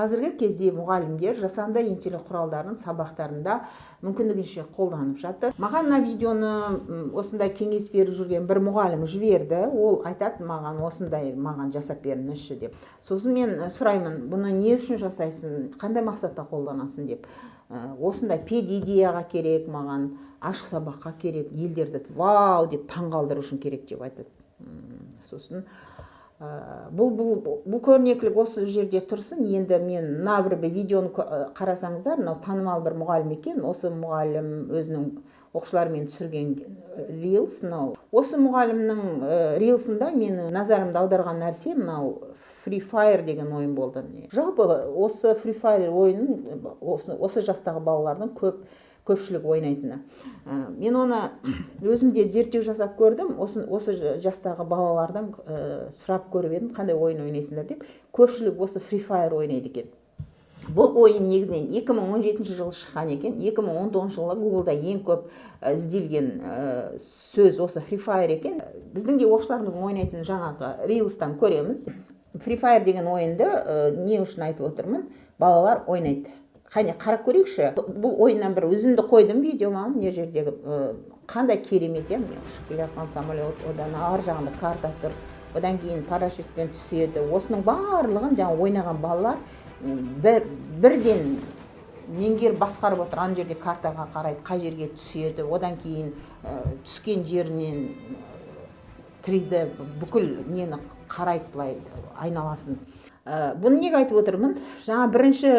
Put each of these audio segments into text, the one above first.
қазіргі кезде мұғалімдер жасанды интеллект құралдарын сабақтарында мүмкіндігінше қолданып жатыр. Маған мына видеоны осындай кеңес беріп жүрген бір мұғалім жіберді. Ол айтады маған осындай маған жасап беріңізші деп. Сосын мен сұраймын, бұны не үшін жасайсың, қандай мақсатта қолданасың деп. Осындай педидеяға керек маған, ашық сабаққа керек, елдерді вау деп таңғалдыру үшін керек деп айтады. Сосын бұл көрнекілік осы жерде тұрсын. Енді мен мына бір видеоны қарасаңыздар, мынау танымал бір мұғалім екен. Осы мұғалім өзінің оқушыларымен түсірген рилс. Осы мұғалімнің рилсында мен назарымды аударған нәрсе мынау Free Fire деген ойын болды. Жалпы осы Free Fire ойынын осы жастағы балалардың көпшілік ойнайтыны. Мен оны өзімде зерттеу жасап көрдім. Осы жастағы балалардан сұрап көріп едім, қандай ойын ойнайсыңдар деп. Көпшілік осы Free Fire ойнайды екен. Бұл ойын негізінен 2017 жылы шыққан екен. 2019 жылы Google'да ең көп ізделген сөз осы Free Fire екен. Біздің де оқушыларымыздың ойнайтын жаңағы рилстан көреміз. Free Fire деген ойынды не үшін айтып отырмын? Балалар ойнайды. Қане қарап көрейікші. Бұл ойыннан бір үзінді қойдым видеома. Не жердегі қандай керемет, ұшып келе жатқан самолет, одан ар жағында карта тұр, одан кейін парашютпен түседі. Осының барлығын жаңа ойнаған балалар бірден меңгеріп басқарып отыр. Ана жерде картаға қарайды, қай жерге түседі, одан кейін түскен жерінен 3D бүкіл нені қарайды, былай айналасын. Бұны неге айтып отырмын? Жаңа бірінші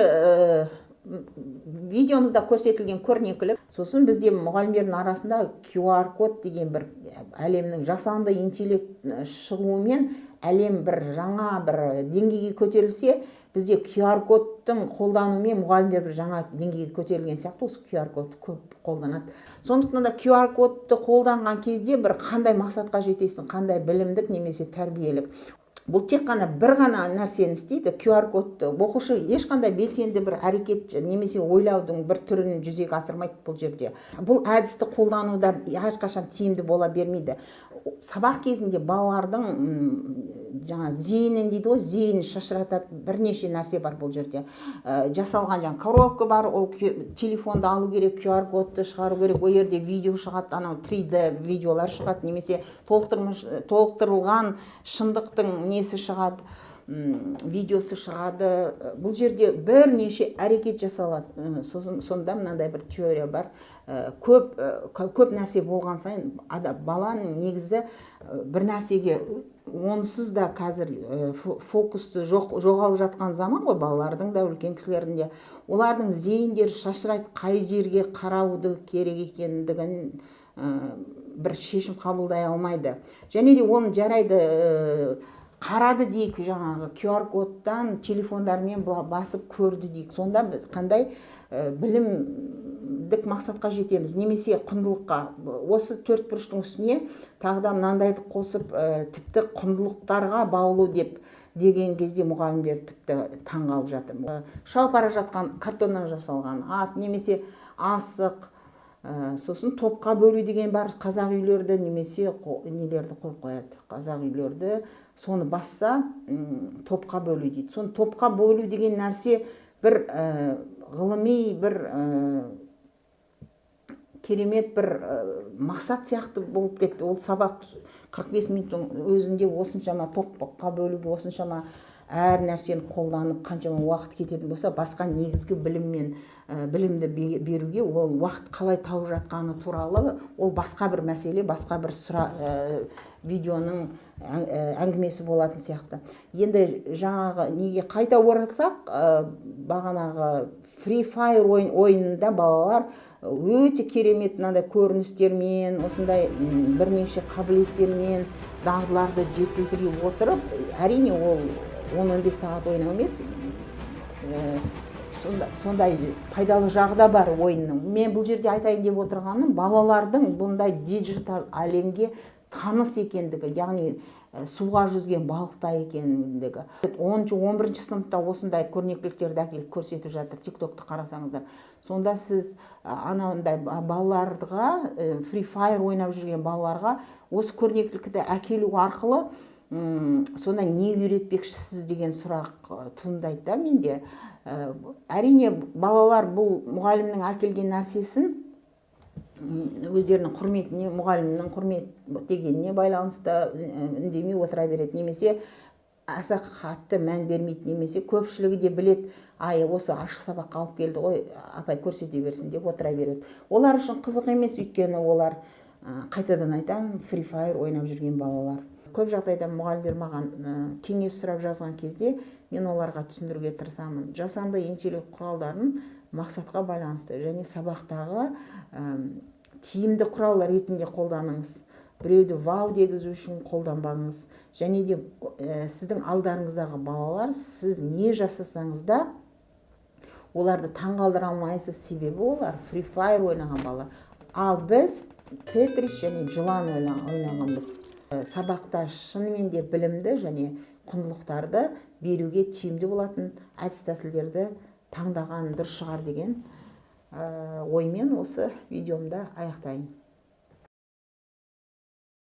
видеомызда көрсетілген көрнекілік. Сосын бізде мұғалімдердің арасында QR код деген бір әлемнің жасанды интеллект шығуымен әлем бір жаңа бір деңгейге көтерілсе, бізде QR кодтың қолдануымен мұғалімдер бір жаңа деңгейге көтерілген сияқты осы QR кодты көп қолданады. Сондықтан да QR кодты қолданған кезде бір қандай мақсатқа жетесің, қандай білімдік немесе тәрбиелік. Бұл тек қана бір ғана нәрсені істейді. QR кодты оқушы ешқандай белсенді бір әрекет немесе ойлаудың бір түрін жүзеге асырмайды бұл жерде. Бұл әдісті қолдануда ешқашан тиімді бола бермейді. Сабақ кезінде балалардың жаңа зейінін дейді ғой, зейінін шашырататын бірнеше нәрсе бар бұл жерде. Жасалған жаңа коробка бар, ол телефонды алу керек, QR кодты шығару керек, ол жерде видео шығады, анау 3D видеолар шығады, немесе толықтырылған шындықтың несі шығады, видеосы шығады. Бұл жерде бірнеше әрекет жасалады. Сонда мынандай бір теория бар. Көп нәрсе болған сайын баланың негізі бір нәрсеге онсыз да қазір фокусты жоғалып жатқан заман ғой, балалардың да үлкен кісілердің де. Олардың зейіндері шашырайды, қай жерге қарауды керек екендігін бір шешім қабылдай алмайды. Және де оны жарайды қарады дейік, жаңағы QR кодтан телефондармен басып көрді дейік. Сонда қандай білімдік мақсатқа жетеміз, немесе құндылыққа. Осы төрт бұрыштың үстіне тағы да мынандайды қосып, тіпті құндылықтарға баулу деген кезде мұғалімдер тіпті таңғалып жатыр. Шауып бара жатқан картоннан жасалған ат, немесе асық, сосын топқа бөлу деген бар. Қазақ үйлерді немесе нелерді қойып қояды. Қазақ үйлерді соны басса топқа бөлу дейді. Соны топқа бөлу деген нәрсе бір ғылыми, бір керемет бір мақсат сияқты болып кетті. Ол сабақ 45 минуттың өзінде осыншама топқа бөлуге, осыншама әр нәрсені қолданып қаншама уақыт кететін болса, басқа негізгі білімді беруге ол уақыт қалай тауып жатқаны туралы ол басқа бір мәселе, басқа бір видеоның әңгімесі болатын сияқты. Енді жаңағы неге қайта оралсақ, бағанағы Free Fire ойынында балалар өте керемет мынандай көріністермен, осындай бірнеше қабілеттермен дағдыларды жетілдіре отырып, әрине ол 10-15 сағат ойнау емес, сондай пайдалы жағы да бар ойынның. Мен бұл жерде айтайын деп отырғаным, балалардың бұндай диджитал әлемге таныс екендігі, яғни суға жүзген балықтай екендігі. 10-11 сыныпта осындай көрнекіліктерді әкеліп көрсетіп жатыр, TikTokты қарасаңыздар. Сонда сіз анандай балаларға, Free Fire ойнап жүрген балаларға осы көрнекілікті әкелу арқылы сонда не үйретпекшісіз деген сұрақ туындайды да менде. Әрине балалар бұл мұғалімнің әкелген нәрсесін өздерінің құрметіне, мұғалімнің құрмет дегеніне байланысты үндемей отыра береді, немесе аса қатты мән бермейді, немесе көпшілігі де білет, осы ашық сабаққа алып келді ғой, апай көрсете берсін деп отыра береді. Олар үшін қызық емес, өйткені олар қайтадан айтам, Free Fire ойнап жүрген балалар. Көп жағдайда мұғалімдер маған кеңес сұрап жазған кезде мен оларға түсіндіруге тырысамын. Жасанды интеллект құралдарын мақсатқа байланысты және сабақтағы тиімді құрал ретінде қолданыңыз. Біреуді вау дегізу үшін қолданбаңыз. Және де сіздің алдарыңыздағы балалар, сіз не жасасаңыз да оларды таңғалдыра алмайсыз, себебі олар Free Fire ойнаған балалар. Ал біз Тетрис және жылан ойнағанбыз. Сабақта шынымен де білімді және құндылықтарды беруге тиімді болатын әдіс-тәсілдерді таңдаған дұрыс шығар деген оймен осы видеомды аяқтайын.